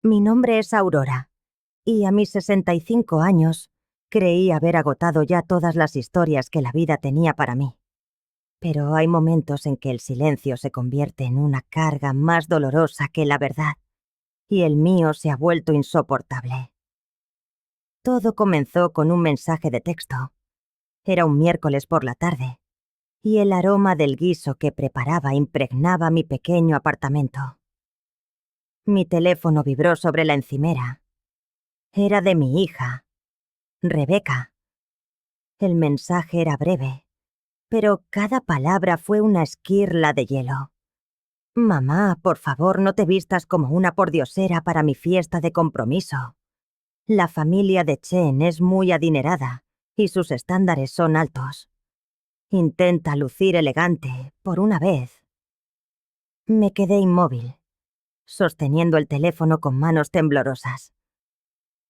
Mi nombre es Aurora, y a mis 65 años creí haber agotado ya todas las historias que la vida tenía para mí. Pero hay momentos en que el silencio se convierte en una carga más dolorosa que la verdad, y el mío se ha vuelto insoportable. Todo comenzó con un mensaje de texto. Era un miércoles por la tarde, y el aroma del guiso que preparaba impregnaba mi pequeño apartamento. Mi teléfono vibró sobre la encimera. Era de mi hija, Rebeca. El mensaje era breve, pero cada palabra fue una esquirla de hielo. Mamá, por favor, no te vistas como una pordiosera para mi fiesta de compromiso. La familia de Chen es muy adinerada y sus estándares son altos. Intenta lucir elegante, por una vez. Me quedé inmóvil, sosteniendo el teléfono con manos temblorosas.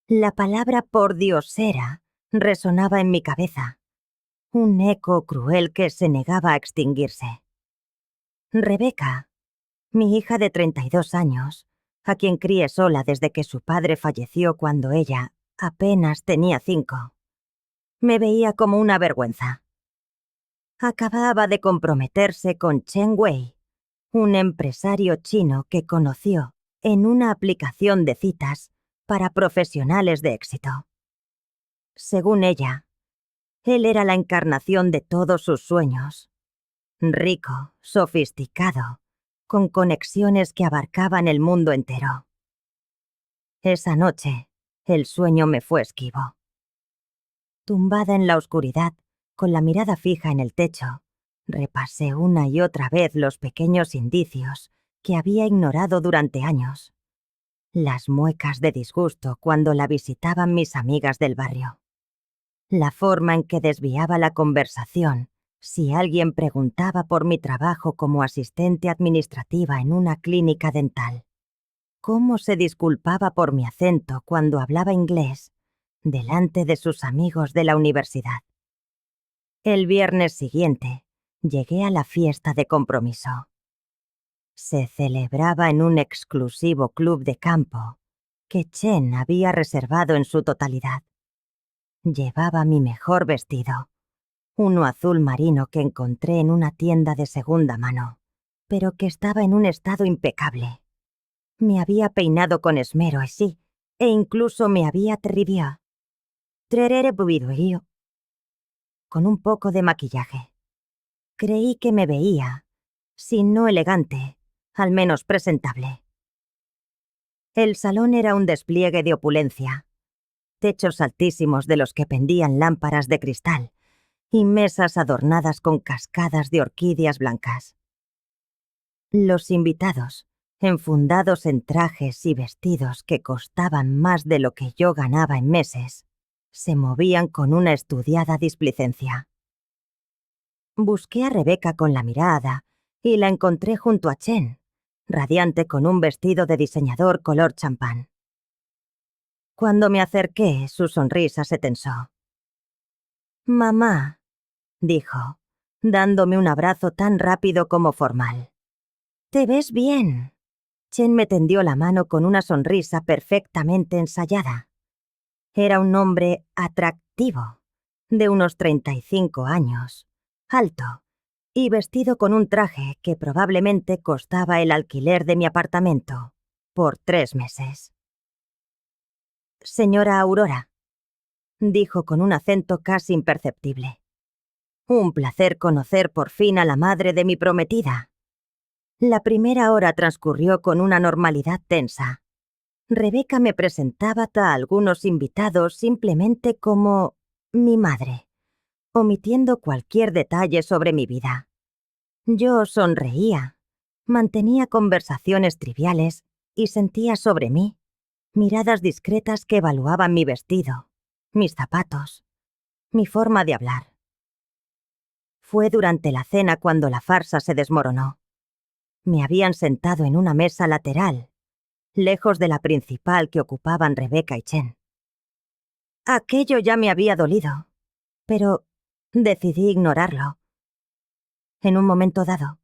La palabra pordiosera resonaba en mi cabeza, un eco cruel que se negaba a extinguirse. Rebeca, mi hija de 32 años, a quien crié sola desde que su padre falleció cuando ella apenas tenía 5. Me veía como una vergüenza. Acababa de comprometerse con Chen Wei, un empresario chino que conoció en una aplicación de citas para profesionales de éxito. Según ella, él era la encarnación de todos sus sueños. Rico, sofisticado, con conexiones que abarcaban el mundo entero. Esa noche, el sueño me fue esquivo. Tumbada en la oscuridad, con la mirada fija en el techo, repasé una y otra vez los pequeños indicios que había ignorado durante años. Las muecas de disgusto cuando la visitaban mis amigas del barrio. La forma en que desviaba la conversación si alguien preguntaba por mi trabajo como asistente administrativa en una clínica dental. Cómo se disculpaba por mi acento cuando hablaba inglés delante de sus amigos de la universidad. El viernes siguiente, llegué a la fiesta de compromiso. Se celebraba en un exclusivo club de campo que Chen había reservado en su totalidad. Llevaba mi mejor vestido, uno azul marino que encontré en una tienda de segunda mano, pero que estaba en un estado impecable. Me había peinado con esmero, sí, e incluso me había con un poco de maquillaje. Creí que me veía, si no elegante, al menos presentable. El salón era un despliegue de opulencia, techos altísimos de los que pendían lámparas de cristal y mesas adornadas con cascadas de orquídeas blancas. Los invitados, enfundados en trajes y vestidos que costaban más de lo que yo ganaba en meses, se movían con una estudiada displicencia. Busqué a Rebeca con la mirada y la encontré junto a Chen, radiante con un vestido de diseñador color champán. Cuando me acerqué, su sonrisa se tensó. «Mamá», dijo, dándome un abrazo tan rápido como formal. «Te ves bien». Chen me tendió la mano con una sonrisa perfectamente ensayada. Era un hombre atractivo, de unos 35 años, alto, y vestido con un traje que probablemente costaba el alquiler de mi apartamento por 3 meses. «Señora Aurora», dijo con un acento casi imperceptible. «Un placer conocer por fin a la madre de mi prometida». La primera hora transcurrió con una normalidad tensa. Rebeca me presentaba a algunos invitados simplemente como mi madre, omitiendo cualquier detalle sobre mi vida. Yo sonreía, mantenía conversaciones triviales y sentía sobre mí miradas discretas que evaluaban mi vestido, mis zapatos, mi forma de hablar. Fue durante la cena cuando la farsa se desmoronó. Me habían sentado en una mesa lateral, lejos de la principal que ocupaban Rebeca y Chen. Aquello ya me había dolido, pero decidí ignorarlo. En un momento dado,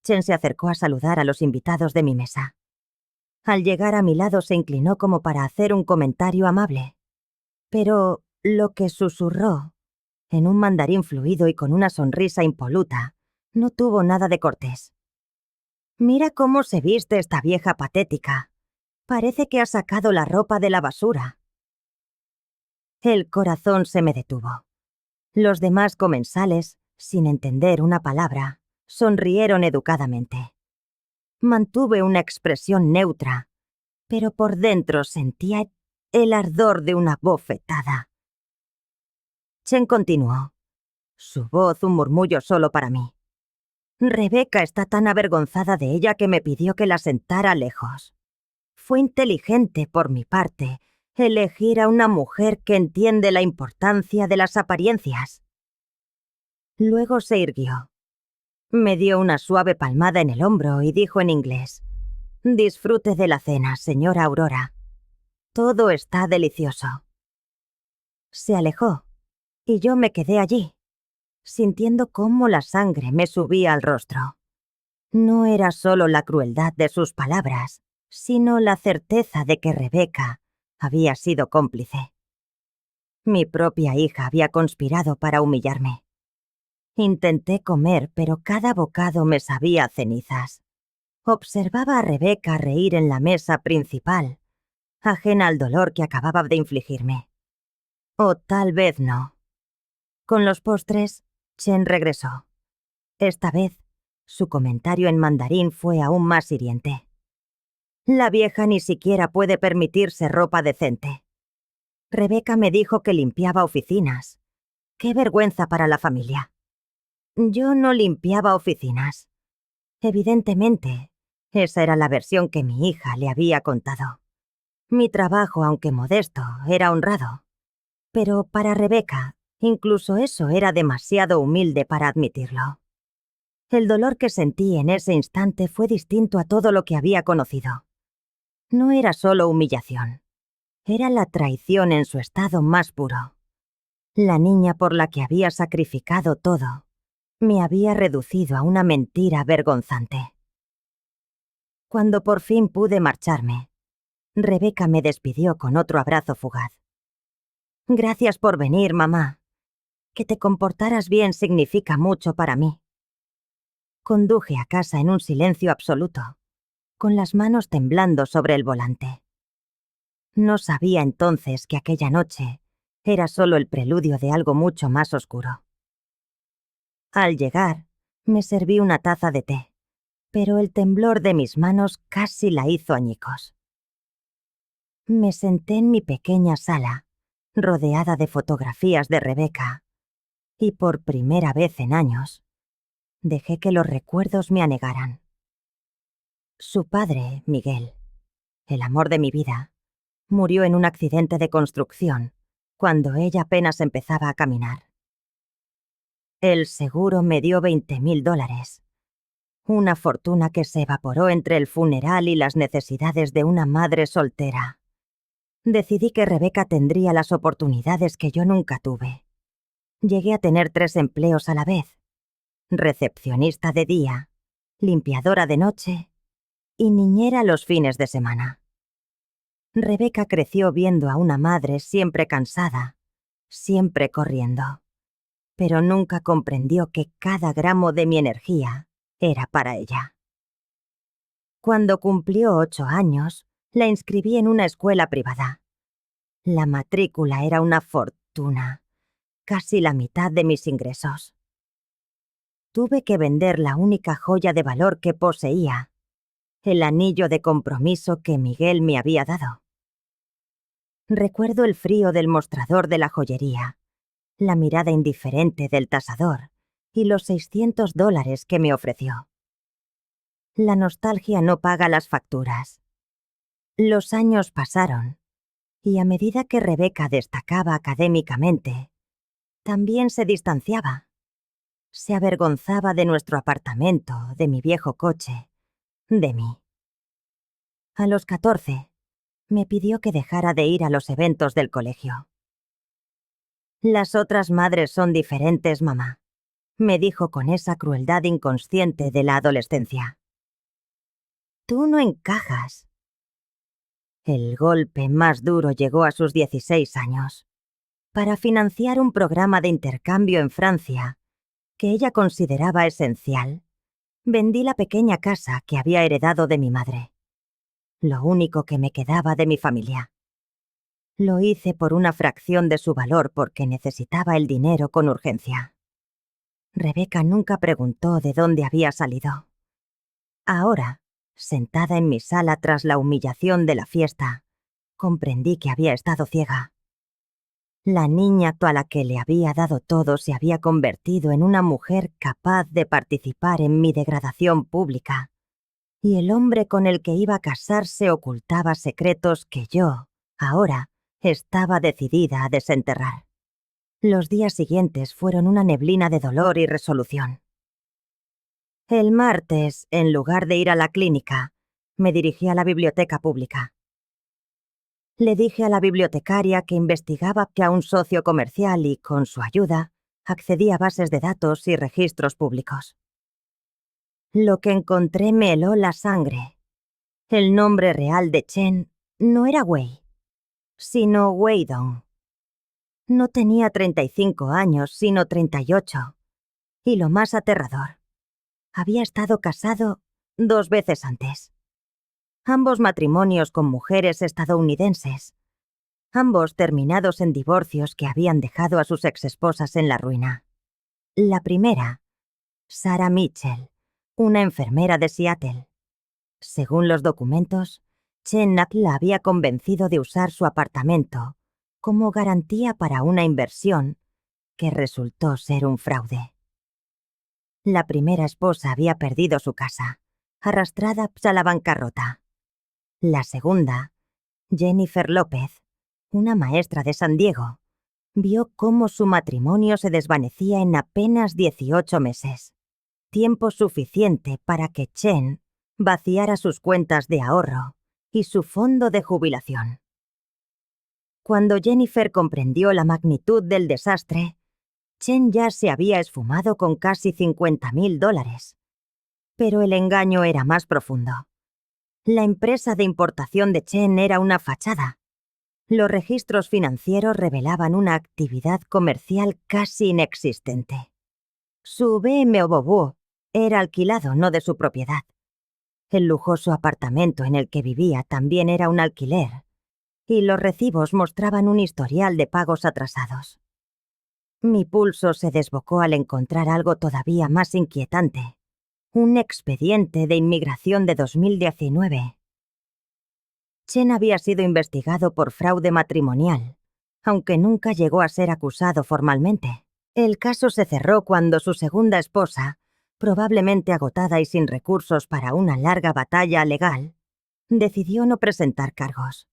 Chen se acercó a saludar a los invitados de mi mesa. Al llegar a mi lado se inclinó como para hacer un comentario amable. Pero lo que susurró, en un mandarín fluido y con una sonrisa impoluta, no tuvo nada de cortés. «Mira cómo se viste esta vieja patética. Parece que ha sacado la ropa de la basura». El corazón se me detuvo. Los demás comensales, sin entender una palabra, sonrieron educadamente. Mantuve una expresión neutra, pero por dentro sentía el ardor de una bofetada. Chen continuó, su voz un murmullo solo para mí. «Rebeca está tan avergonzada de ella que me pidió que la sentara lejos. Fue inteligente por mi parte elegir a una mujer que entiende la importancia de las apariencias». Luego se irguió. Me dio una suave palmada en el hombro y dijo en inglés: «Disfrute de la cena, señora Aurora. Todo está delicioso». Se alejó, y yo me quedé allí, sintiendo cómo la sangre me subía al rostro. No era solo la crueldad de sus palabras, sino la certeza de que Rebeca había sido cómplice. Mi propia hija había conspirado para humillarme. Intenté comer, pero cada bocado me sabía a cenizas. Observaba a Rebeca reír en la mesa principal, ajena al dolor que acababa de infligirme. O tal vez no. Con los postres, Chen regresó. Esta vez, su comentario en mandarín fue aún más hiriente. «La vieja ni siquiera puede permitirse ropa decente. Rebeca me dijo que limpiaba oficinas. ¡Qué vergüenza para la familia!». Yo no limpiaba oficinas. Evidentemente, esa era la versión que mi hija le había contado. Mi trabajo, aunque modesto, era honrado. Pero para Rebeca, incluso eso era demasiado humilde para admitirlo. El dolor que sentí en ese instante fue distinto a todo lo que había conocido. No era solo humillación. Era la traición en su estado más puro. La niña por la que había sacrificado todo me había reducido a una mentira vergonzante. Cuando por fin pude marcharme, Rebeca me despidió con otro abrazo fugaz. «Gracias por venir, mamá. Que te comportaras bien significa mucho para mí». Conduje a casa en un silencio absoluto, con las manos temblando sobre el volante. No sabía entonces que aquella noche era solo el preludio de algo mucho más oscuro. Al llegar, me serví una taza de té, pero el temblor de mis manos casi la hizo añicos. Me senté en mi pequeña sala, rodeada de fotografías de Rebeca, y por primera vez en años, dejé que los recuerdos me anegaran. Su padre, Miguel, el amor de mi vida, murió en un accidente de construcción cuando ella apenas empezaba a caminar. El seguro me dio $20,000, una fortuna que se evaporó entre el funeral y las necesidades de una madre soltera. Decidí que Rebeca tendría las oportunidades que yo nunca tuve. Llegué a tener 3 empleos a la vez: recepcionista de día, limpiadora de noche y niñera los fines de semana. Rebeca creció viendo a una madre siempre cansada, siempre corriendo, pero nunca comprendió que cada gramo de mi energía era para ella. Cuando cumplió 8 años, la inscribí en una escuela privada. La matrícula era una fortuna, casi la mitad de mis ingresos. Tuve que vender la única joya de valor que poseía, el anillo de compromiso que Miguel me había dado. Recuerdo el frío del mostrador de la joyería, la mirada indiferente del tasador y los $600 que me ofreció. La nostalgia no paga las facturas. Los años pasaron, y a medida que Rebeca destacaba académicamente, también se distanciaba. Se avergonzaba de nuestro apartamento, de mi viejo coche, de mí. A los 14, me pidió que dejara de ir a los eventos del colegio. «Las otras madres son diferentes, mamá», me dijo con esa crueldad inconsciente de la adolescencia. «Tú no encajas. El golpe más duro llegó a sus 16 años. Para financiar un programa de intercambio en Francia, que ella consideraba esencial, vendí la pequeña casa que había heredado de mi madre. Lo único que me quedaba de mi familia. Lo hice por una fracción de su valor porque necesitaba el dinero con urgencia. Rebeca nunca preguntó de dónde había salido. Ahora, sentada en mi sala tras la humillación de la fiesta, comprendí que había estado ciega. La niña a la que le había dado todo se había convertido en una mujer capaz de participar en mi degradación pública, y el hombre con el que iba a casarse ocultaba secretos que yo, ahora, estaba decidida a desenterrar. Los días siguientes fueron una neblina de dolor y resolución. El martes, en lugar de ir a la clínica, me dirigí a la biblioteca pública. Le dije a la bibliotecaria que investigaba a un socio comercial y, con su ayuda, accedí a bases de datos y registros públicos. Lo que encontré me heló la sangre. El nombre real de Chen no era Wei, sino Weidong. No tenía 35 años, sino 38. Y lo más aterrador, había estado casado 2 veces antes. Ambos matrimonios con mujeres estadounidenses. Ambos terminados en divorcios que habían dejado a sus exesposas en la ruina. La primera, Sarah Mitchell, una enfermera de Seattle. Según los documentos, Chen Nak la había convencido de usar su apartamento como garantía para una inversión que resultó ser un fraude. La primera esposa había perdido su casa, arrastrada a la bancarrota. La segunda, Jennifer López, una maestra de San Diego, vio cómo su matrimonio se desvanecía en apenas 18 meses, tiempo suficiente para que Chen vaciara sus cuentas de ahorro y su fondo de jubilación. Cuando Jennifer comprendió la magnitud del desastre, Chen ya se había esfumado con casi $50,000. Pero el engaño era más profundo. La empresa de importación de Chen era una fachada. Los registros financieros revelaban una actividad comercial casi inexistente. Su BMW era alquilado, no de su propiedad. El lujoso apartamento en el que vivía también era un alquiler, y los recibos mostraban un historial de pagos atrasados. Mi pulso se desbocó al encontrar algo todavía más inquietante. Un expediente de inmigración de 2019. Chen había sido investigado por fraude matrimonial, aunque nunca llegó a ser acusado formalmente. El caso se cerró cuando su segunda esposa, probablemente agotada y sin recursos para una larga batalla legal, decidió no presentar cargos.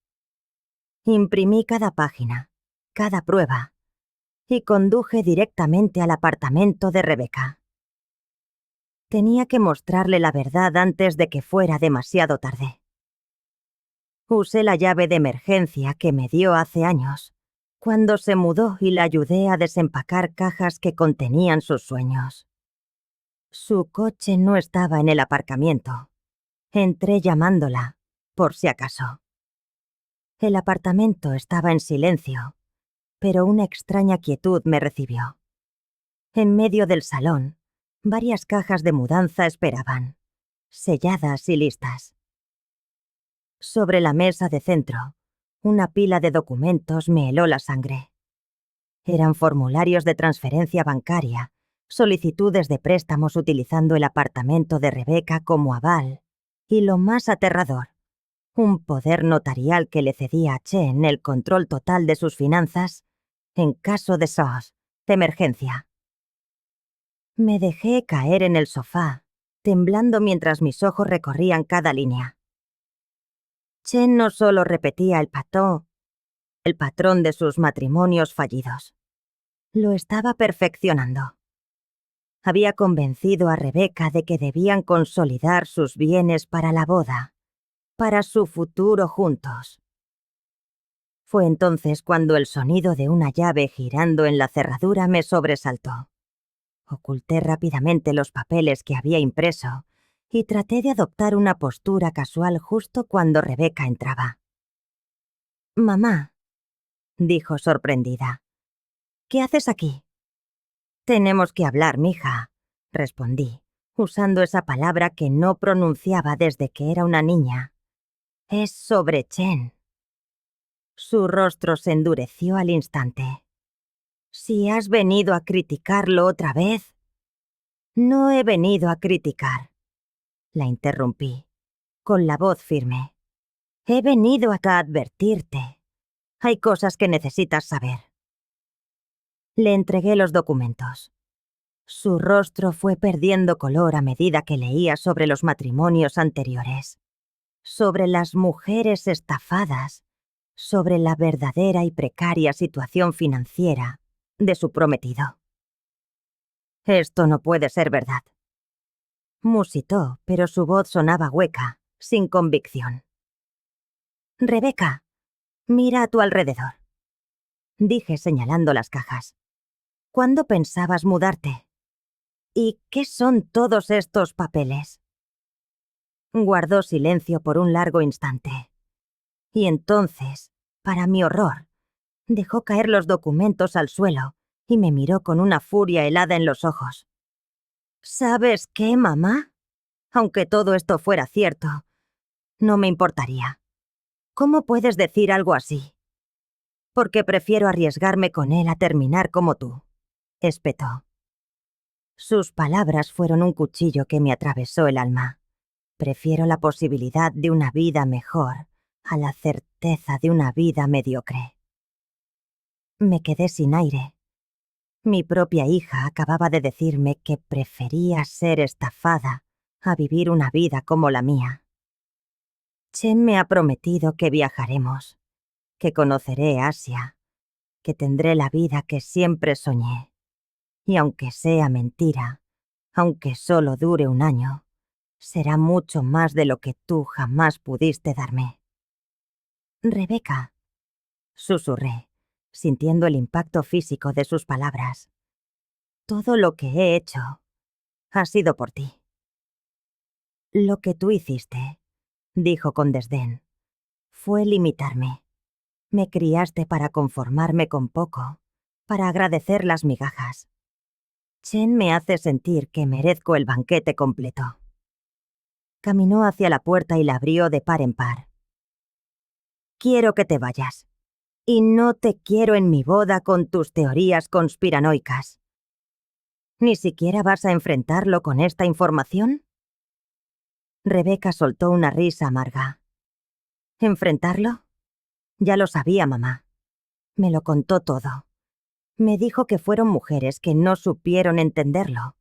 Imprimí cada página, cada prueba, y conduje directamente al apartamento de Rebeca. Tenía que mostrarle la verdad antes de que fuera demasiado tarde. Usé la llave de emergencia que me dio hace años, cuando se mudó, y la ayudé a desempacar cajas que contenían sus sueños. Su coche no estaba en el aparcamiento. Entré llamándola, por si acaso. El apartamento estaba en silencio, pero una extraña quietud me recibió. En medio del salón, varias cajas de mudanza esperaban, selladas y listas. Sobre la mesa de centro, una pila de documentos me heló la sangre. Eran formularios de transferencia bancaria, solicitudes de préstamos utilizando el apartamento de Rebeca como aval, y lo más aterrador, un poder notarial que le cedía a Chen el control total de sus finanzas en caso de SOS, de emergencia. Me dejé caer en el sofá, temblando mientras mis ojos recorrían cada línea. Chen no solo repetía el patrón de sus matrimonios fallidos. Lo estaba perfeccionando. Había convencido a Rebeca de que debían consolidar sus bienes para la boda, para su futuro juntos. Fue entonces cuando el sonido de una llave girando en la cerradura me sobresaltó. Oculté rápidamente los papeles que había impreso y traté de adoptar una postura casual justo cuando Rebeca entraba. Mamá, dijo sorprendida. ¿Qué haces aquí? Tenemos que hablar, mija, respondí, usando esa palabra que no pronunciaba desde que era una niña. Es sobre Chen. Su rostro se endureció al instante. Si has venido a criticarlo otra vez... No he venido a criticar, la interrumpí, con la voz firme. He venido acá a advertirte. Hay cosas que necesitas saber. Le entregué los documentos. Su rostro fue perdiendo color a medida que leía sobre los matrimonios anteriores, sobre las mujeres estafadas, sobre la verdadera y precaria situación financiera de su prometido. Esto no puede ser verdad. Musitó, pero su voz sonaba hueca, sin convicción. Rebeca, mira a tu alrededor, dije señalando las cajas. ¿Cuándo pensabas mudarte? ¿Y qué son todos estos papeles? Guardó silencio por un largo instante. Y entonces, para mi horror, dejó caer los documentos al suelo y me miró con una furia helada en los ojos. ¿Sabes qué, mamá? Aunque todo esto fuera cierto, no me importaría. ¿Cómo puedes decir algo así? Porque prefiero arriesgarme con él a terminar como tú, espetó. Sus palabras fueron un cuchillo que me atravesó el alma. Prefiero la posibilidad de una vida mejor a la certeza de una vida mediocre. Me quedé sin aire. Mi propia hija acababa de decirme que prefería ser estafada a vivir una vida como la mía. Chen me ha prometido que viajaremos, que conoceré Asia, que tendré la vida que siempre soñé. Y aunque sea mentira, aunque solo dure un año, será mucho más de lo que tú jamás pudiste darme. Rebeca, susurré, sintiendo el impacto físico de sus palabras. Todo lo que he hecho ha sido por ti. Lo que tú hiciste, dijo con desdén, fue limitarme. Me criaste para conformarme con poco, para agradecer las migajas. Chen me hace sentir que merezco el banquete completo. Caminó hacia la puerta y la abrió de par en par. Quiero que te vayas. Y no te quiero en mi boda con tus teorías conspiranoicas. ¿Ni siquiera vas a enfrentarlo con esta información? Rebeca soltó una risa amarga. ¿Enfrentarlo? Ya lo sabía, mamá. Me lo contó todo. Me dijo que fueron mujeres que no supieron entenderlo,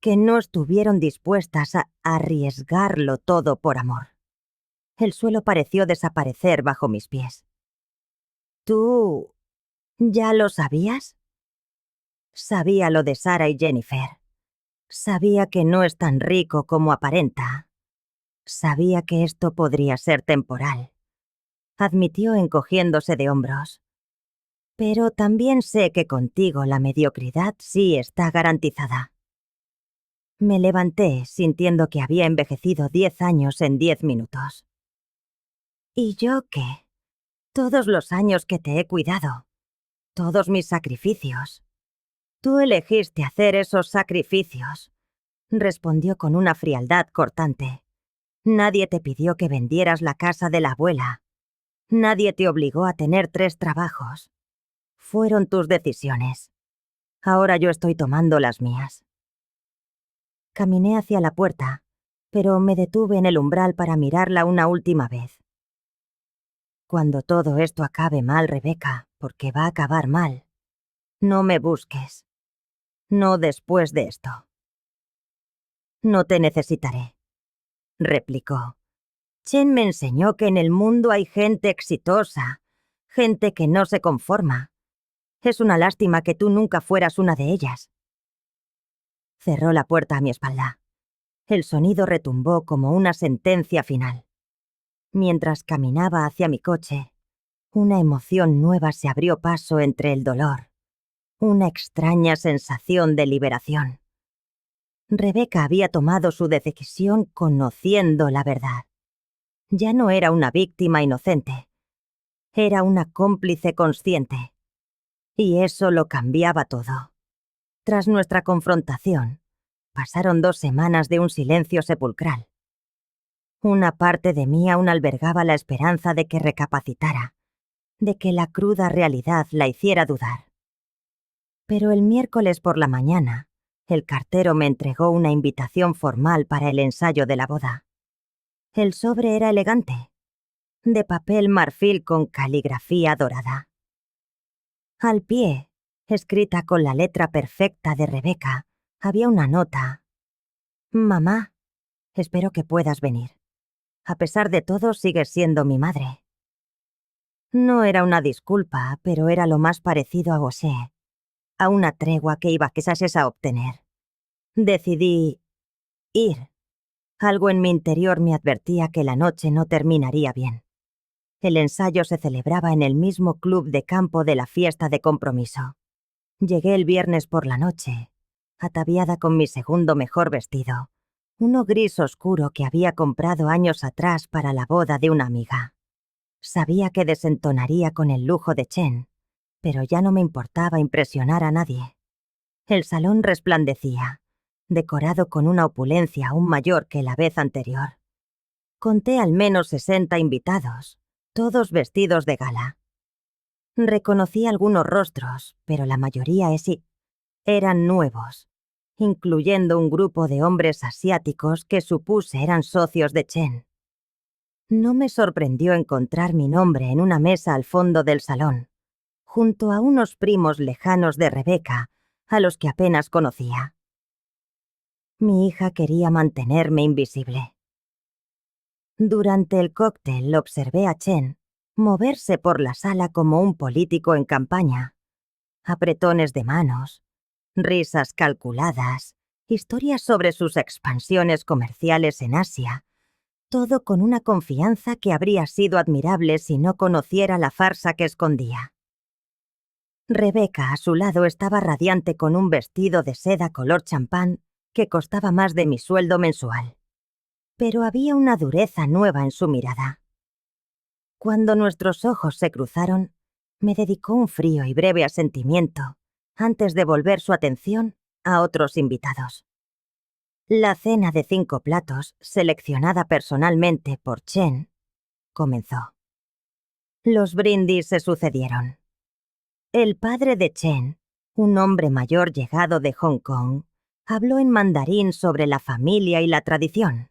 que no estuvieron dispuestas a arriesgarlo todo por amor. El suelo pareció desaparecer bajo mis pies. ¿Tú ya lo sabías? Sabía lo de Sara y Jennifer. Sabía que no es tan rico como aparenta. Sabía que esto podría ser temporal, admitió encogiéndose de hombros. Pero también sé que contigo la mediocridad sí está garantizada. Me levanté sintiendo que había envejecido 10 años en 10 minutos. ¿Y yo qué? Todos los años que te he cuidado, todos mis sacrificios. Tú elegiste hacer esos sacrificios, respondió con una frialdad cortante. Nadie te pidió que vendieras la casa de la abuela. Nadie te obligó a tener 3 trabajos. Fueron tus decisiones. Ahora yo estoy tomando las mías. Caminé hacia la puerta, pero me detuve en el umbral para mirarla una última vez. Cuando todo esto acabe mal, Rebeca, porque va a acabar mal, no me busques. No después de esto. No te necesitaré, replicó. Chen me enseñó que en el mundo hay gente exitosa, gente que no se conforma. Es una lástima que tú nunca fueras una de ellas. Cerró la puerta a mi espalda. El sonido retumbó como una sentencia final. Mientras caminaba hacia mi coche, una emoción nueva se abrió paso entre el dolor, una extraña sensación de liberación. Rebeca había tomado su decisión conociendo la verdad. Ya no era una víctima inocente. Era una cómplice consciente. Y eso lo cambiaba todo. Tras nuestra confrontación, pasaron 2 semanas de un silencio sepulcral. Una parte de mí aún albergaba la esperanza de que recapacitara, de que la cruda realidad la hiciera dudar. Pero el miércoles por la mañana, el cartero me entregó una invitación formal para el ensayo de la boda. El sobre era elegante, de papel marfil con caligrafía dorada. Al pie, escrita con la letra perfecta de Rebeca, había una nota. «Mamá, espero que puedas venir. A pesar de todo, sigues siendo mi madre». No era una disculpa, pero era lo más parecido a Gaucher, a una tregua que iba quizás a obtener. Decidí ir. Algo en mi interior me advertía que la noche no terminaría bien. El ensayo se celebraba en el mismo club de campo de la fiesta de compromiso. Llegué el viernes por la noche, ataviada con mi segundo mejor vestido, uno gris oscuro que había comprado años atrás para la boda de una amiga. Sabía que desentonaría con el lujo de Chen, pero ya no me importaba impresionar a nadie. El salón resplandecía, decorado con una opulencia aún mayor que la vez anterior. Conté al menos 60 invitados, todos vestidos de gala. Reconocí algunos rostros, pero la mayoría eran nuevos, incluyendo un grupo de hombres asiáticos que supuse eran socios de Chen. No me sorprendió encontrar mi nombre en una mesa al fondo del salón, junto a unos primos lejanos de Rebeca, a los que apenas conocía. Mi hija quería mantenerme invisible. Durante el cóctel observé a Chen moverse por la sala como un político en campaña. Apretones de manos, risas calculadas, historias sobre sus expansiones comerciales en Asia, todo con una confianza que habría sido admirable si no conociera la farsa que escondía. Rebeca, a su lado, estaba radiante con un vestido de seda color champán que costaba más de mi sueldo mensual. Pero había una dureza nueva en su mirada. Cuando nuestros ojos se cruzaron, me dedicó un frío y breve asentimiento antes de volver su atención a otros invitados. La cena de 5 platos, seleccionada personalmente por Chen, comenzó. Los brindis se sucedieron. El padre de Chen, un hombre mayor llegado de Hong Kong, habló en mandarín sobre la familia y la tradición.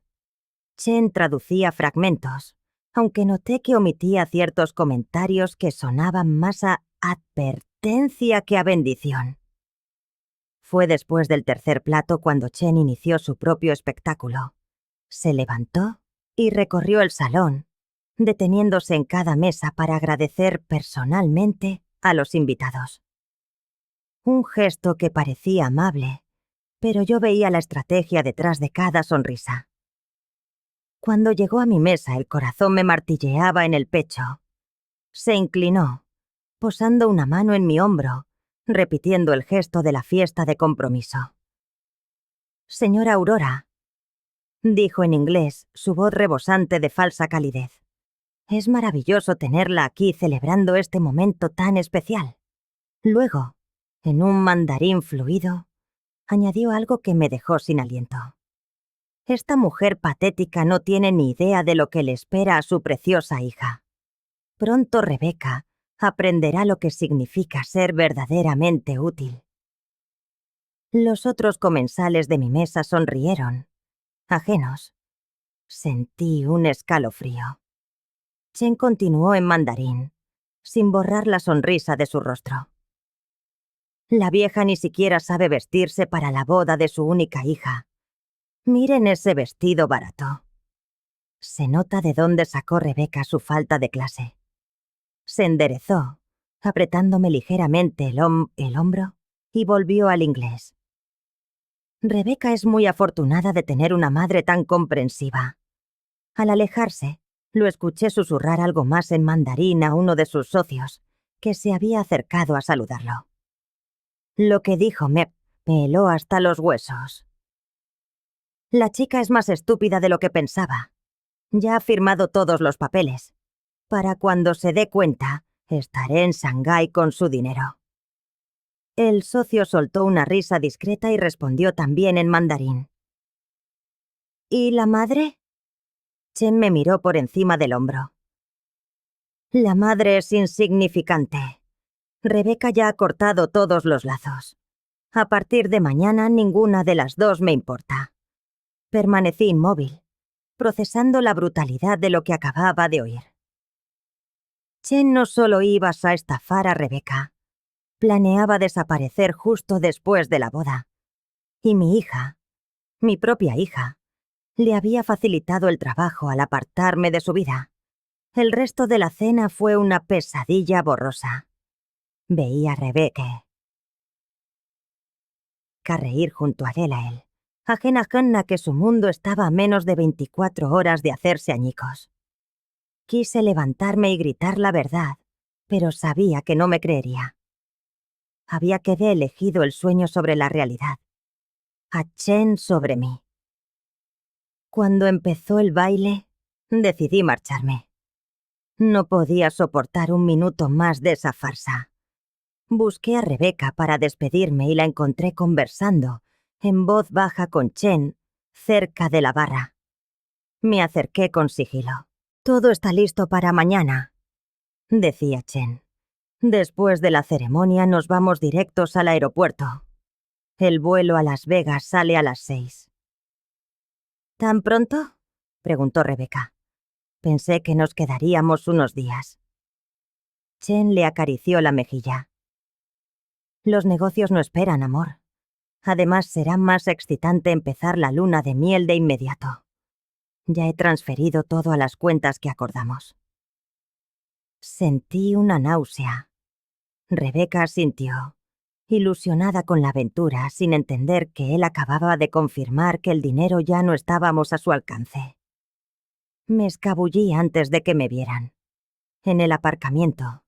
Chen traducía fragmentos, aunque noté que omitía ciertos comentarios que sonaban más a advertencia que a bendición. Fue después del tercer plato cuando Chen inició su propio espectáculo. Se levantó y recorrió el salón, deteniéndose en cada mesa para agradecer personalmente a los invitados. Un gesto que parecía amable, pero yo veía la estrategia detrás de cada sonrisa. Cuando llegó a mi mesa, el corazón me martilleaba en el pecho. Se inclinó, posando una mano en mi hombro, repitiendo el gesto de la fiesta de compromiso. «Señora Aurora», dijo en inglés, su voz rebosante de falsa calidez. «Es maravilloso tenerla aquí celebrando este momento tan especial». Luego, en un mandarín fluido, añadió algo que me dejó sin aliento. «Esta mujer patética no tiene ni idea de lo que le espera a su preciosa hija. Pronto Rebeca aprenderá lo que significa ser verdaderamente útil». Los otros comensales de mi mesa sonrieron, ajenos. Sentí un escalofrío. Chen continuó en mandarín, sin borrar la sonrisa de su rostro. «La vieja ni siquiera sabe vestirse para la boda de su única hija. Miren ese vestido barato. Se nota de dónde sacó Rebeca su falta de clase». Se enderezó, apretándome ligeramente el hombro, y volvió al inglés. «Rebeca es muy afortunada de tener una madre tan comprensiva». Al alejarse, lo escuché susurrar algo más en mandarín a uno de sus socios, que se había acercado a saludarlo. Lo que dijo me heló hasta los huesos. «La chica es más estúpida de lo que pensaba. Ya ha firmado todos los papeles. Para cuando se dé cuenta, estaré en Shanghái con su dinero. El socio soltó una risa discreta y respondió también en mandarín. ¿Y la madre? Chen me miró por encima del hombro. La madre es insignificante. Rebeca ya ha cortado todos los lazos. A partir de mañana ninguna de las dos me importa. Permanecí inmóvil, procesando la brutalidad de lo que acababa de oír. Chen no solo iba a estafar a Rebeca, planeaba desaparecer justo después de la boda. Y mi hija, mi propia hija, le había facilitado el trabajo al apartarme de su vida. El resto de la cena fue una pesadilla borrosa. Veía a Rebeca reír junto a Delael, ajena a que su mundo estaba a menos de 24 horas de hacerse añicos. Quise levantarme y gritar la verdad, pero sabía que no me creería. Había quedado elegido el sueño sobre la realidad. A Chen sobre mí. Cuando empezó el baile, decidí marcharme. No podía soportar un minuto más de esa farsa. Busqué a Rebeca para despedirme y la encontré conversando, en voz baja con Chen, cerca de la barra. Me acerqué con sigilo. «Todo está listo para mañana», decía Chen. «Después de la ceremonia nos vamos directos al aeropuerto. El vuelo a Las Vegas sale a las 6». «¿Tan pronto?», preguntó Rebeca. «Pensé que nos quedaríamos unos días». Chen le acarició la mejilla. «Los negocios no esperan, amor. Además, será más excitante empezar la luna de miel de inmediato. Ya he transferido todo a las cuentas que acordamos». Sentí una náusea. Rebeca asintió, ilusionada con la aventura, sin entender que él acababa de confirmar que el dinero ya no estábamos a su alcance. Me escabullí antes de que me vieran. En el aparcamiento,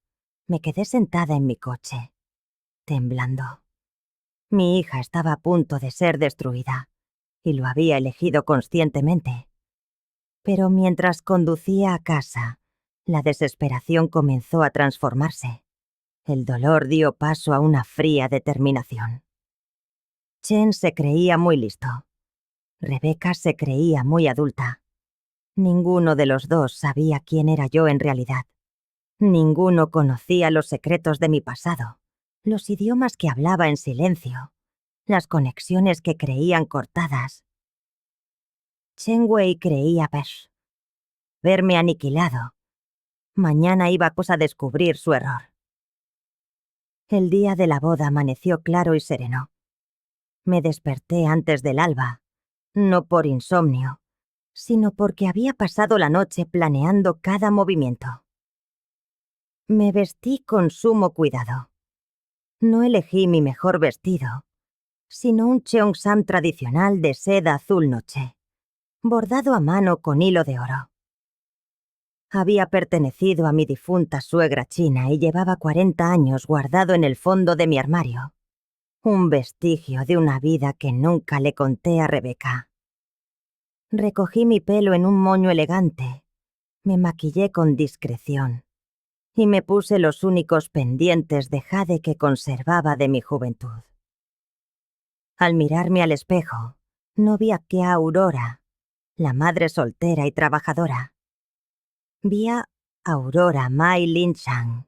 me quedé sentada en mi coche, temblando. Mi hija estaba a punto de ser destruida, y lo había elegido conscientemente. Pero mientras conducía a casa, la desesperación comenzó a transformarse. El dolor dio paso a una fría determinación. Chen se creía muy listo. Rebeca se creía muy adulta. Ninguno de los dos sabía quién era yo en realidad. Ninguno conocía los secretos de mi pasado, los idiomas que hablaba en silencio, las conexiones que creían cortadas. Chen Wei creía verme aniquilado. Mañana íbamos a descubrir su error. El día de la boda amaneció claro y sereno. Me desperté antes del alba, no por insomnio, sino porque había pasado la noche planeando cada movimiento. Me vestí con sumo cuidado. No elegí mi mejor vestido, sino un cheongsam tradicional de seda azul noche, bordado a mano con hilo de oro. Había pertenecido a mi difunta suegra china y llevaba 40 años guardado en el fondo de mi armario. Un vestigio de una vida que nunca le conté a Rebeca. Recogí mi pelo en un moño elegante, me maquillé con discreción y me puse los únicos pendientes de jade que conservaba de mi juventud. Al mirarme al espejo, no vi a Aurora, la madre soltera y trabajadora. Vi a Aurora Mai Lin Chang,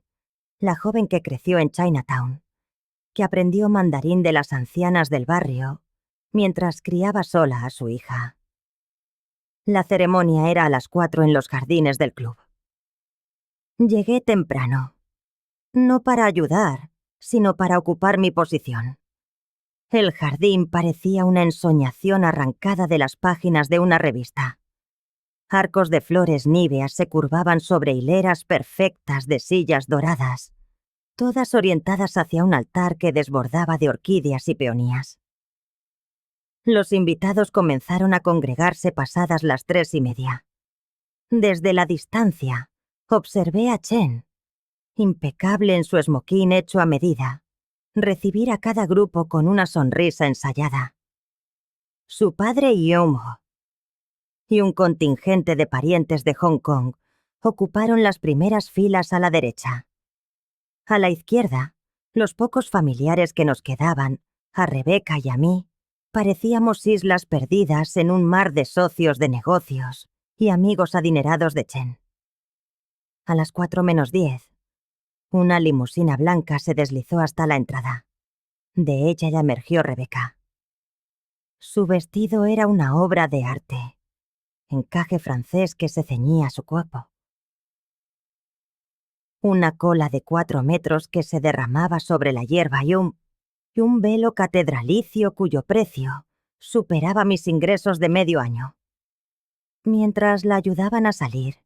la joven que creció en Chinatown, que aprendió mandarín de las ancianas del barrio mientras criaba sola a su hija. La ceremonia era a las 4 en los jardines del club. Llegué temprano, no para ayudar, sino para ocupar mi posición. El jardín parecía una ensoñación arrancada de las páginas de una revista. Arcos de flores níveas se curvaban sobre hileras perfectas de sillas doradas, todas orientadas hacia un altar que desbordaba de orquídeas y peonías. Los invitados comenzaron a congregarse pasadas las 3:30. Desde la distancia, observé a Chen, impecable en su esmoquín hecho a medida, recibir a cada grupo con una sonrisa ensayada. Su padre Yong-ho y un contingente de parientes de Hong Kong ocuparon las primeras filas a la derecha. A la izquierda, los pocos familiares que nos quedaban, a Rebeca y a mí, parecíamos islas perdidas en un mar de socios de negocios y amigos adinerados de Chen. A las 4:10, una limusina blanca se deslizó hasta la entrada. De ella ya emergió Rebeca. Su vestido era una obra de arte, encaje francés que se ceñía a su cuerpo. Una cola de 4 metros que se derramaba sobre la hierba y un velo catedralicio cuyo precio superaba mis ingresos de medio año. Mientras la ayudaban a salir,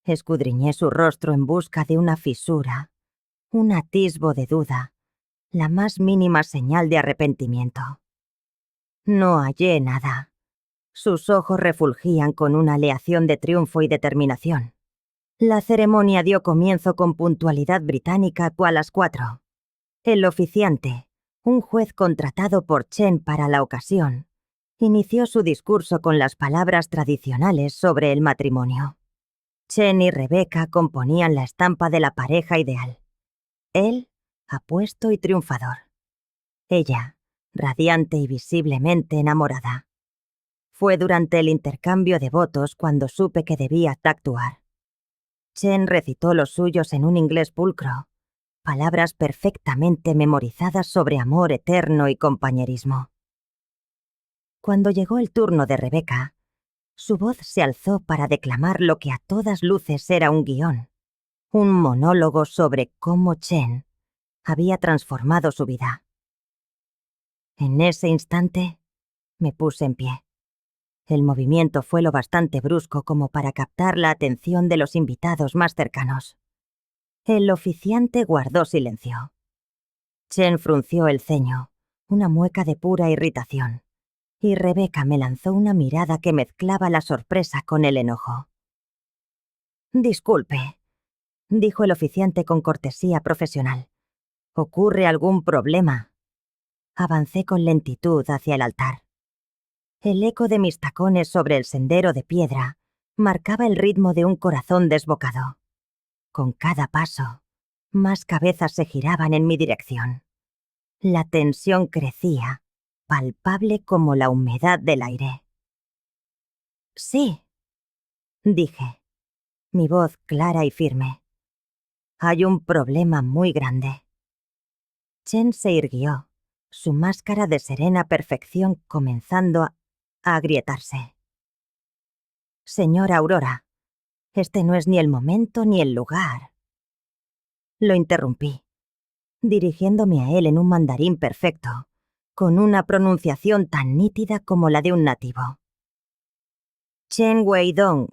escudriñé su rostro en busca de una fisura, un atisbo de duda, la más mínima señal de arrepentimiento. No hallé nada. Sus ojos refulgían con una aleación de triunfo y determinación. La ceremonia dio comienzo con puntualidad británica a las 4. El oficiante, un juez contratado por Chen para la ocasión, inició su discurso con las palabras tradicionales sobre el matrimonio. Chen y Rebeca componían la estampa de la pareja ideal. Él, apuesto y triunfador. Ella, radiante y visiblemente enamorada. Fue durante el intercambio de votos cuando supe que debía actuar. Chen recitó los suyos en un inglés pulcro, palabras perfectamente memorizadas sobre amor eterno y compañerismo. Cuando llegó el turno de Rebeca, su voz se alzó para declamar lo que a todas luces era un guión, un monólogo sobre cómo Chen había transformado su vida. En ese instante, me puse en pie. El movimiento fue lo bastante brusco como para captar la atención de los invitados más cercanos. El oficiante guardó silencio. Chen frunció el ceño, una mueca de pura irritación, y Rebeca me lanzó una mirada que mezclaba la sorpresa con el enojo. «Disculpe», dijo el oficiante con cortesía profesional. «¿Ocurre algún problema?» Avancé con lentitud hacia el altar. El eco de mis tacones sobre el sendero de piedra marcaba el ritmo de un corazón desbocado. Con cada paso, más cabezas se giraban en mi dirección. La tensión crecía, palpable como la humedad del aire. «Sí», dije, mi voz clara y firme. «Hay un problema muy grande». Chen se irguió, su máscara de serena perfección comenzando a agrietarse. «Señora Aurora, este no es ni el momento ni el lugar». Lo interrumpí, dirigiéndome a él en un mandarín perfecto, con una pronunciación tan nítida como la de un nativo. «Chen Weidong,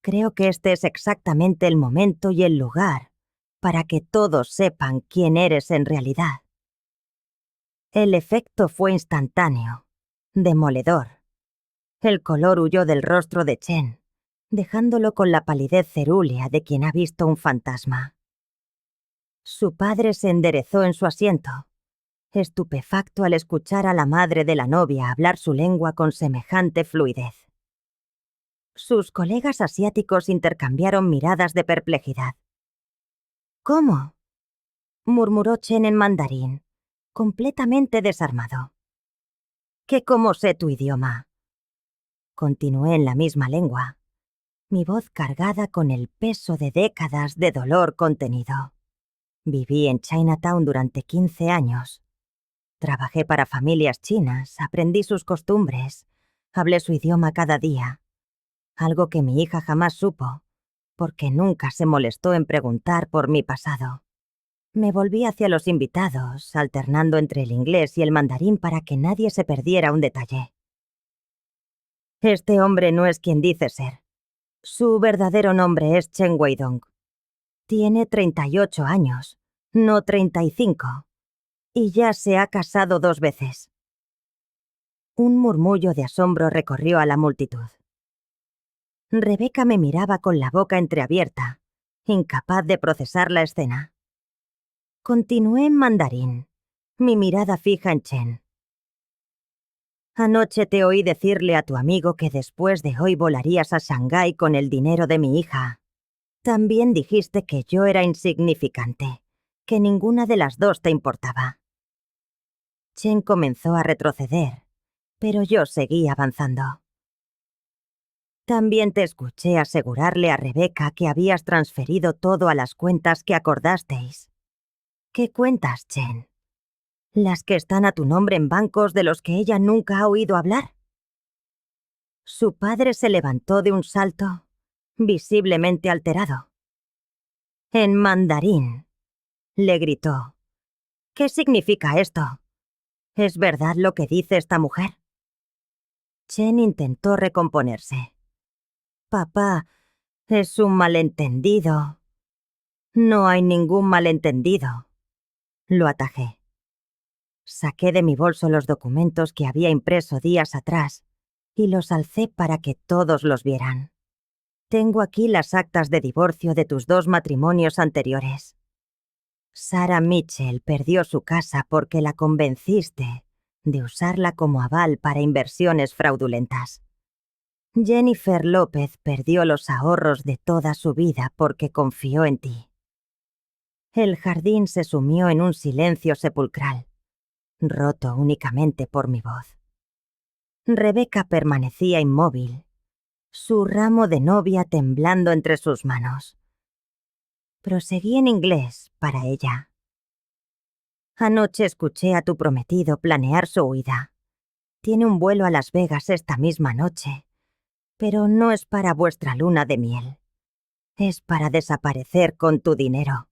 creo que este es exactamente el momento y el lugar para que todos sepan quién eres en realidad». El efecto fue instantáneo, demoledor. El color huyó del rostro de Chen, dejándolo con la palidez cerúlea de quien ha visto un fantasma. Su padre se enderezó en su asiento, estupefacto al escuchar a la madre de la novia hablar su lengua con semejante fluidez. Sus colegas asiáticos intercambiaron miradas de perplejidad. «¿Cómo?», murmuró Chen en mandarín, completamente desarmado. «¿Que cómo sé tu idioma?», continué en la misma lengua, mi voz cargada con el peso de décadas de dolor contenido. Viví en Chinatown durante 15 años. Trabajé para familias chinas, aprendí sus costumbres, hablé su idioma cada día, algo que mi hija jamás supo, porque nunca se molestó en preguntar por mi pasado. Me volví hacia los invitados, alternando entre el inglés y el mandarín para que nadie se perdiera un detalle. «Este hombre no es quien dice ser. Su verdadero nombre es Chen Weidong. Tiene 38 años, no 35, y ya se ha casado 2 veces». Un murmullo de asombro recorrió a la multitud. Rebeca me miraba con la boca entreabierta, incapaz de procesar la escena. Continué en mandarín, mi mirada fija en Chen. «Anoche te oí decirle a tu amigo que después de hoy volarías a Shanghái con el dinero de mi hija». También dijiste que yo era insignificante, que ninguna de las dos te importaba. Chen comenzó a retroceder, pero yo seguí avanzando. También te escuché asegurarle a Rebecca que habías transferido todo a las cuentas que acordasteis. ¿Qué cuentas, Chen? ¿Las que están a tu nombre en bancos de los que ella nunca ha oído hablar? Su padre se levantó de un salto, visiblemente alterado. En mandarín, le gritó. ¿Qué significa esto? ¿Es verdad lo que dice esta mujer? Chen intentó recomponerse. Papá, es un malentendido. No hay ningún malentendido. Lo atajé. Saqué de mi bolso los documentos que había impreso días atrás y los alcé para que todos los vieran. Tengo aquí las actas de divorcio de tus 2 matrimonios anteriores. Sarah Mitchell perdió su casa porque la convenciste de usarla como aval para inversiones fraudulentas. Jennifer López perdió los ahorros de toda su vida porque confió en ti. El jardín se sumió en un silencio sepulcral, roto únicamente por mi voz. Rebecca permanecía inmóvil, su ramo de novia temblando entre sus manos. Proseguí en inglés para ella. Anoche escuché a tu prometido planear su huida. Tiene un vuelo a Las Vegas esta misma noche, pero no es para vuestra luna de miel. Es para desaparecer con tu dinero.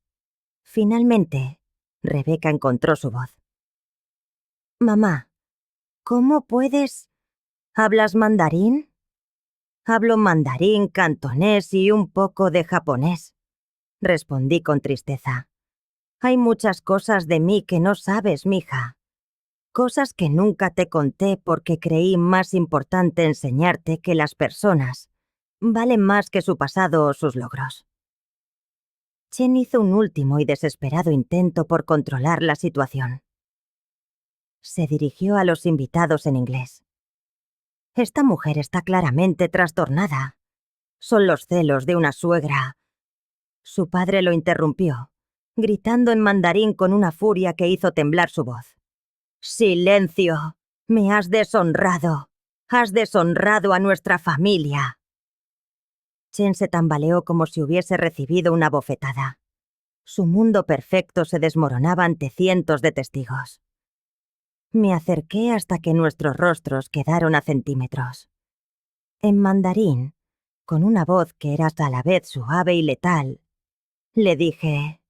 Finalmente, Rebecca encontró su voz. Mamá, ¿cómo puedes? ¿Hablas mandarín? Hablo mandarín, cantonés y un poco de japonés, respondí con tristeza. Hay muchas cosas de mí que no sabes, mija. Cosas que nunca te conté porque creí más importante enseñarte que las personas valen más que su pasado o sus logros. Chen hizo un último y desesperado intento por controlar la situación. Se dirigió a los invitados en inglés. Esta mujer está claramente trastornada. Son los celos de una suegra. Su padre lo interrumpió, gritando en mandarín con una furia que hizo temblar su voz. ¡Silencio! ¡Me has deshonrado! ¡Has deshonrado a nuestra familia! Chen se tambaleó como si hubiese recibido una bofetada. Su mundo perfecto se desmoronaba ante cientos de testigos. Me acerqué hasta que nuestros rostros quedaron a centímetros. En mandarín, con una voz que era a la vez suave y letal, le dije: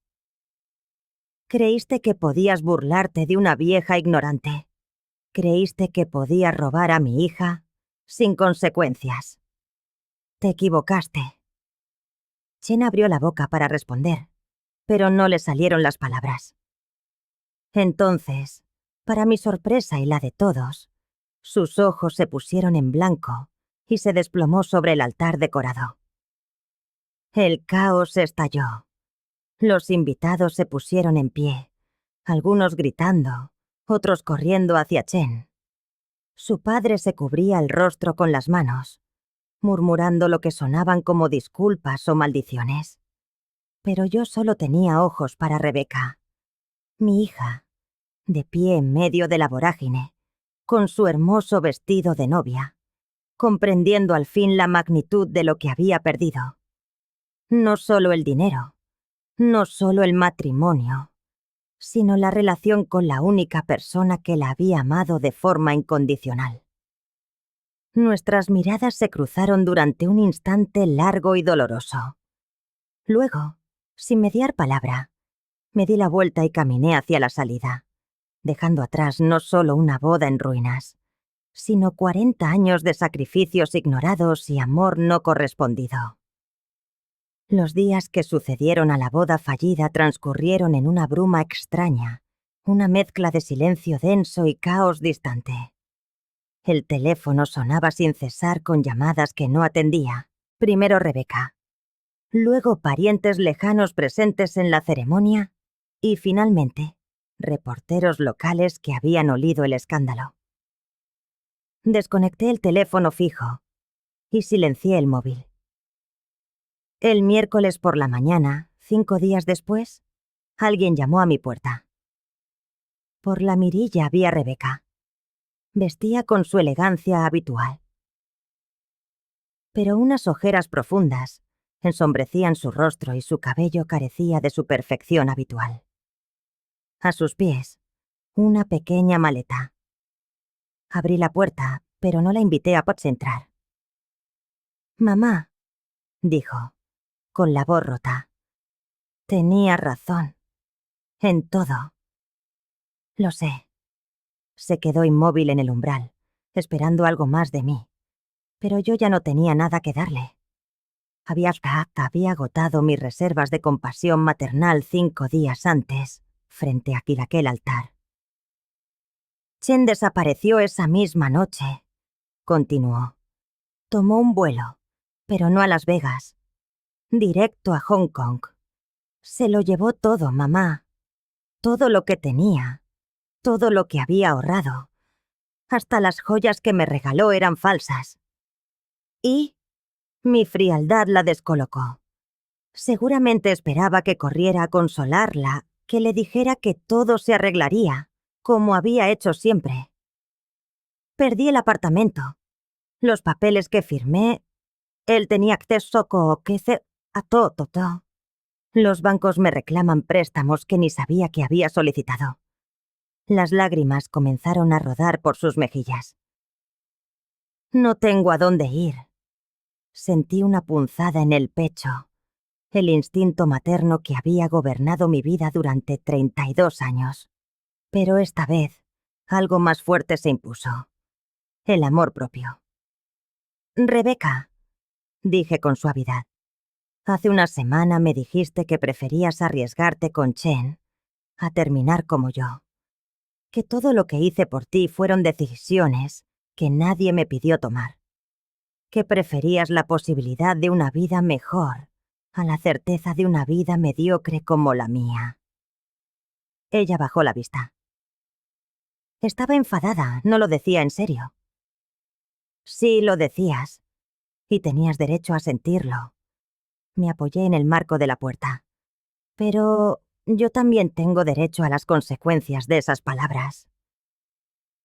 «Creíste que podías burlarte de una vieja ignorante. Creíste que podías robar a mi hija sin consecuencias. Te equivocaste». Chen abrió la boca para responder, pero no le salieron las palabras. Entonces, para mi sorpresa y la de todos, sus ojos se pusieron en blanco y se desplomó sobre el altar decorado. El caos estalló. Los invitados se pusieron en pie, algunos gritando, otros corriendo hacia Chen. Su padre se cubría el rostro con las manos, murmurando lo que sonaban como disculpas o maldiciones. Pero yo solo tenía ojos para Rebecca, mi hija, de pie en medio de la vorágine, con su hermoso vestido de novia, comprendiendo al fin la magnitud de lo que había perdido. No solo el dinero, no solo el matrimonio, sino la relación con la única persona que la había amado de forma incondicional. Nuestras miradas se cruzaron durante un instante largo y doloroso. Luego, sin mediar palabra, me di la vuelta y caminé hacia la salida, dejando atrás no solo una boda en ruinas, sino 40 años de sacrificios ignorados y amor no correspondido. Los días que sucedieron a la boda fallida transcurrieron en una bruma extraña, una mezcla de silencio denso y caos distante. El teléfono sonaba sin cesar con llamadas que no atendía. Primero Rebecca, luego parientes lejanos presentes en la ceremonia y, finalmente, reporteros locales que habían olido el escándalo. Desconecté el teléfono fijo y silencié el móvil. El miércoles por la mañana, 5 días después, alguien llamó a mi puerta. Por la mirilla vi a Rebeca. Vestía con su elegancia habitual. Pero unas ojeras profundas ensombrecían su rostro y su cabello carecía de su perfección habitual. A sus pies, una pequeña maleta. Abrí la puerta, pero no la invité a entrar. «Mamá», dijo, con la voz rota. «Tenía razón. En todo». Lo sé. Se quedó inmóvil en el umbral, esperando algo más de mí. Pero yo ya no tenía nada que darle. Había agotado mis reservas de compasión maternal 5 días antes, frente a aquel altar. Chen desapareció esa misma noche, continuó. Tomó un vuelo, pero no a Las Vegas. Directo a Hong Kong. Se lo llevó todo, mamá. Todo lo que tenía. Todo lo que había ahorrado. Hasta las joyas que me regaló eran falsas. Y mi frialdad la descolocó. Seguramente esperaba que corriera a consolarla, que le dijera que todo se arreglaría, como había hecho siempre. Perdí el apartamento. Los papeles que firmé, él tenía acceso a todo. Los bancos me reclaman préstamos que ni sabía que había solicitado. Las lágrimas comenzaron a rodar por sus mejillas. No tengo a dónde ir. Sentí una punzada en el pecho. El instinto materno que había gobernado mi vida durante 32 años. Pero esta vez, algo más fuerte se impuso. El amor propio. «Rebeca», dije con suavidad. «Hace una semana me dijiste que preferías arriesgarte con Chen a terminar como yo. Que todo lo que hice por ti fueron decisiones que nadie me pidió tomar. Que preferías la posibilidad de una vida mejor a la certeza de una vida mediocre como la mía». Ella bajó la vista. Estaba enfadada, no lo decía en serio. «Sí, lo decías. Y tenías derecho a sentirlo». Me apoyé en el marco de la puerta. «Pero yo también tengo derecho a las consecuencias de esas palabras».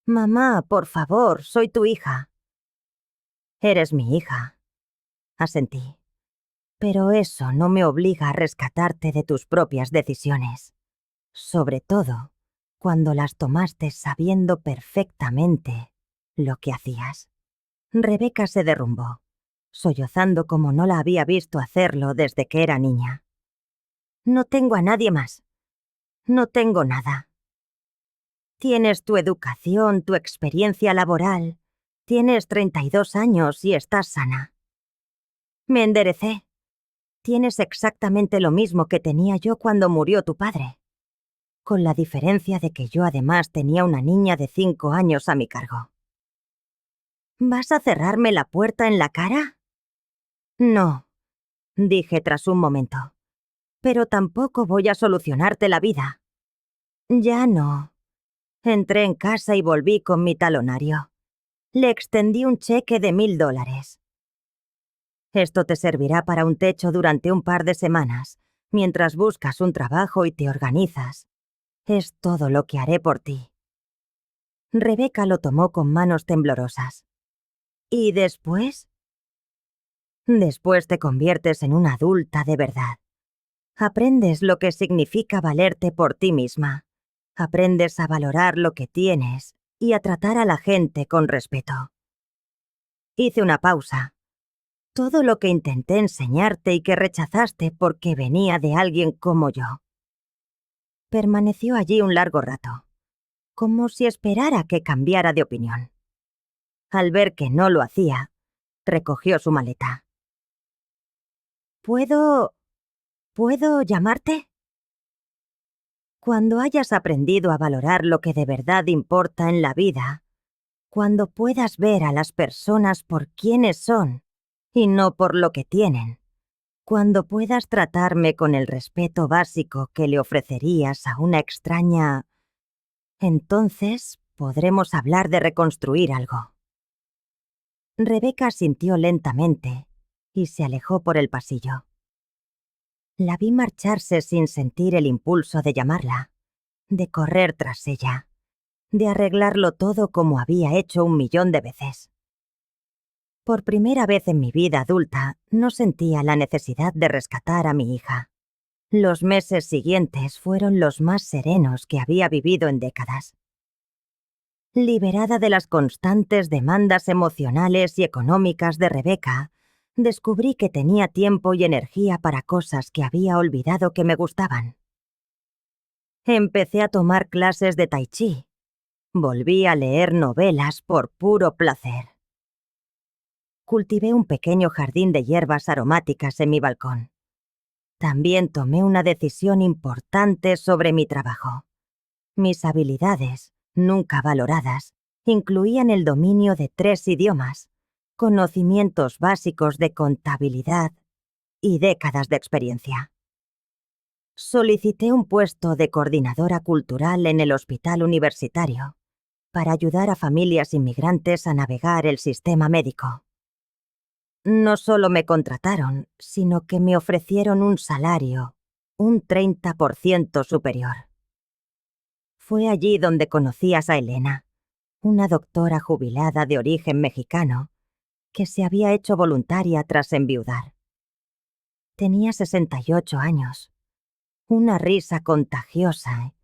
«Mamá, por favor, soy tu hija». «Eres mi hija», asentí. «Pero eso no me obliga a rescatarte de tus propias decisiones. Sobre todo, cuando las tomaste sabiendo perfectamente lo que hacías». Rebeca se derrumbó, sollozando como no la había visto hacerlo desde que era niña. «No tengo a nadie más. No tengo nada. Tienes tu educación, tu experiencia laboral. Tienes 32 años y estás sana». Me enderecé. «Tienes exactamente lo mismo que tenía yo cuando murió tu padre. Con la diferencia de que yo además tenía una niña de 5 años a mi cargo». «¿Vas a cerrarme la puerta en la cara?» «No», dije tras un momento. «Pero tampoco voy a solucionarte la vida». «Ya no». Entré en casa y volví con mi talonario. Le extendí un cheque de $1000. «Esto te servirá para un techo durante un par de semanas, mientras buscas un trabajo y te organizas. Es todo lo que haré por ti». Rebeca lo tomó con manos temblorosas. «¿Y después?» «Después te conviertes en una adulta de verdad. Aprendes lo que significa valerte por ti misma. Aprendes a valorar lo que tienes y a tratar a la gente con respeto». Hice una pausa. Todo lo que intenté enseñarte y que rechazaste porque venía de alguien como yo. Permaneció allí un largo rato, como si esperara que cambiara de opinión. Al ver que no lo hacía, recogió su maleta. ¿Puedo llamarte? Cuando hayas aprendido a valorar lo que de verdad importa en la vida, cuando puedas ver a las personas por quienes son y no por lo que tienen, cuando puedas tratarme con el respeto básico que le ofrecerías a una extraña, entonces podremos hablar de reconstruir algo». Rebeca asintió lentamente y se alejó por el pasillo. La vi marcharse sin sentir el impulso de llamarla, de correr tras ella, de arreglarlo todo como había hecho 1.000.000 de veces. Por primera vez en mi vida adulta, no sentía la necesidad de rescatar a mi hija. Los meses siguientes fueron los más serenos que había vivido en décadas. Liberada de las constantes demandas emocionales y económicas de Rebeca, descubrí que tenía tiempo y energía para cosas que había olvidado que me gustaban. Empecé a tomar clases de tai chi. Volví a leer novelas por puro placer. Cultivé un pequeño jardín de hierbas aromáticas en mi balcón. También tomé una decisión importante sobre mi trabajo. Mis habilidades, nunca valoradas, incluían el dominio de 3 idiomas, conocimientos básicos de contabilidad y décadas de experiencia. Solicité un puesto de coordinadora cultural en el hospital universitario para ayudar a familias inmigrantes a navegar el sistema médico. No solo me contrataron, sino que me ofrecieron un salario, un 30% superior. Fue allí donde conocí a Elena, una doctora jubilada de origen mexicano, que se había hecho voluntaria tras enviudar. Tenía 68 años, una risa contagiosa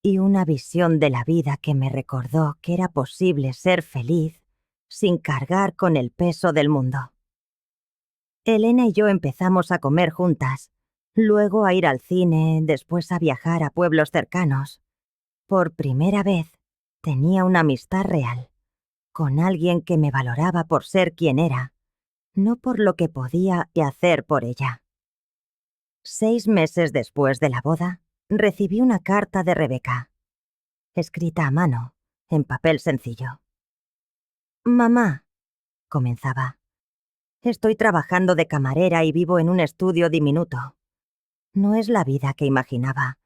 y una visión de la vida que me recordó que era posible ser feliz sin cargar con el peso del mundo. Elena y yo empezamos a comer juntas, luego a ir al cine, después a viajar a pueblos cercanos. Por primera vez, tenía una amistad real, con alguien que me valoraba por ser quien era, no por lo que podía hacer por ella. 6 meses después de la boda, recibí una carta de Rebeca, escrita a mano, en papel sencillo. «Mamá», comenzaba, «estoy trabajando de camarera y vivo en un estudio diminuto. No es la vida que imaginaba,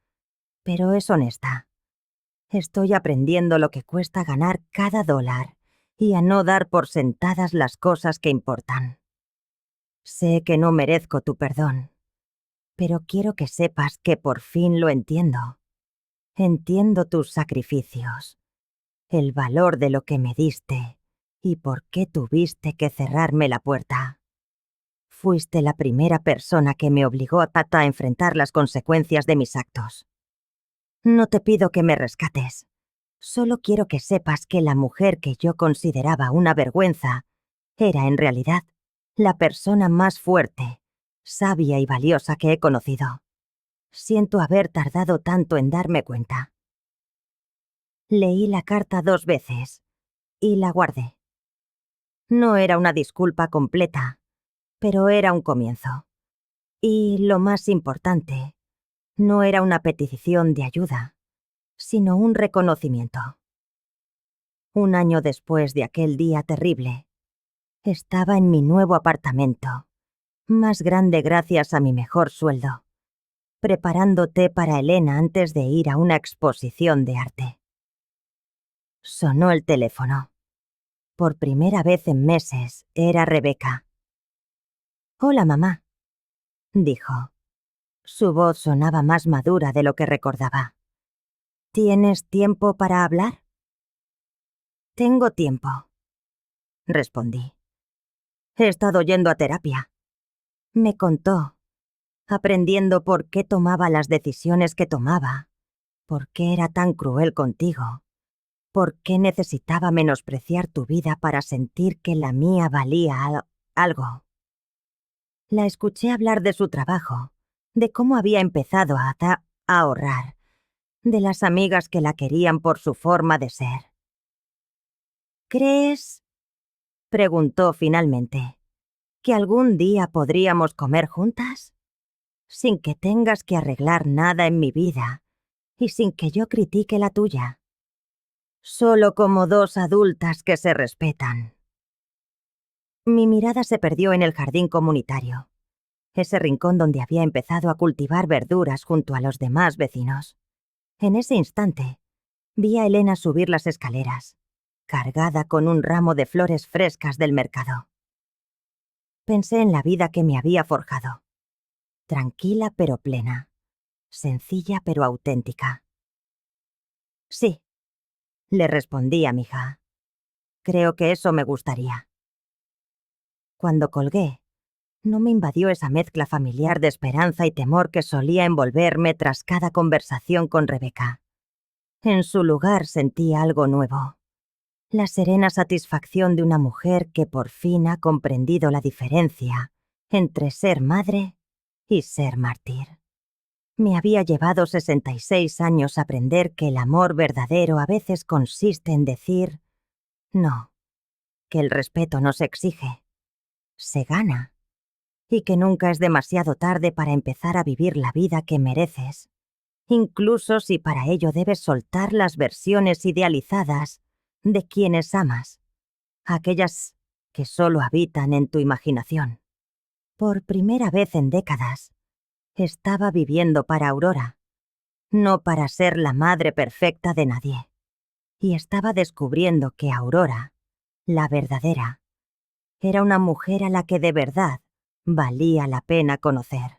pero es honesta. Estoy aprendiendo lo que cuesta ganar cada dólar y a no dar por sentadas las cosas que importan. Sé que no merezco tu perdón, pero quiero que sepas que por fin lo entiendo. Entiendo tus sacrificios, el valor de lo que me diste y por qué tuviste que cerrarme la puerta. Fuiste la primera persona que me obligó a enfrentar las consecuencias de mis actos. No te pido que me rescates. Solo quiero que sepas que la mujer que yo consideraba una vergüenza era en realidad la persona más fuerte, sabia y valiosa que he conocido. Siento haber tardado tanto en darme cuenta». Leí la carta 2 veces y la guardé. No era una disculpa completa, pero era un comienzo. Y lo más importante, no era una petición de ayuda, sino un reconocimiento. 1 año después de aquel día terrible, estaba en mi nuevo apartamento, más grande gracias a mi mejor sueldo, preparando té para Elena antes de ir a una exposición de arte. Sonó el teléfono. Por primera vez en meses, era Rebeca. «Hola, mamá», dijo. Su voz sonaba más madura de lo que recordaba. «¿Tienes tiempo para hablar?» «Tengo tiempo», respondí. «He estado yendo a terapia». Me contó, aprendiendo por qué tomaba las decisiones que tomaba, por qué era tan cruel contigo, por qué necesitaba menospreciar tu vida para sentir que la mía valía algo. La escuché hablar de su trabajo, de cómo había empezado a ahorrar, de las amigas que la querían por su forma de ser. «¿Crees?» preguntó finalmente, «¿que algún día podríamos comer juntas? Sin que tengas que arreglar nada en mi vida y sin que yo critique la tuya. Solo como 2 adultas que se respetan». Mi mirada se perdió en el jardín comunitario, ese rincón donde había empezado a cultivar verduras junto a los demás vecinos. En ese instante, vi a Elena subir las escaleras, cargada con un ramo de flores frescas del mercado. Pensé en la vida que me había forjado. tranquila pero plena, sencilla pero auténtica. Sí, le respondí a mi hija. Creo que eso me gustaría. Cuando colgué, no me invadió esa mezcla familiar de esperanza y temor que solía envolverme tras cada conversación con Rebeca. En su lugar sentí algo nuevo. La serena satisfacción de una mujer que por fin ha comprendido la diferencia entre ser madre y ser mártir. Me había llevado 66 años aprender que el amor verdadero a veces consiste en decir no, que el respeto no se exige, se gana, y que nunca es demasiado tarde para empezar a vivir la vida que mereces, incluso si para ello debes soltar las versiones idealizadas de quienes amas, aquellas que solo habitan en tu imaginación. Por primera vez en décadas, estaba viviendo para Aurora, no para ser la madre perfecta de nadie. Y estaba descubriendo que Aurora, la verdadera, era una mujer a la que de verdad valía la pena conocer.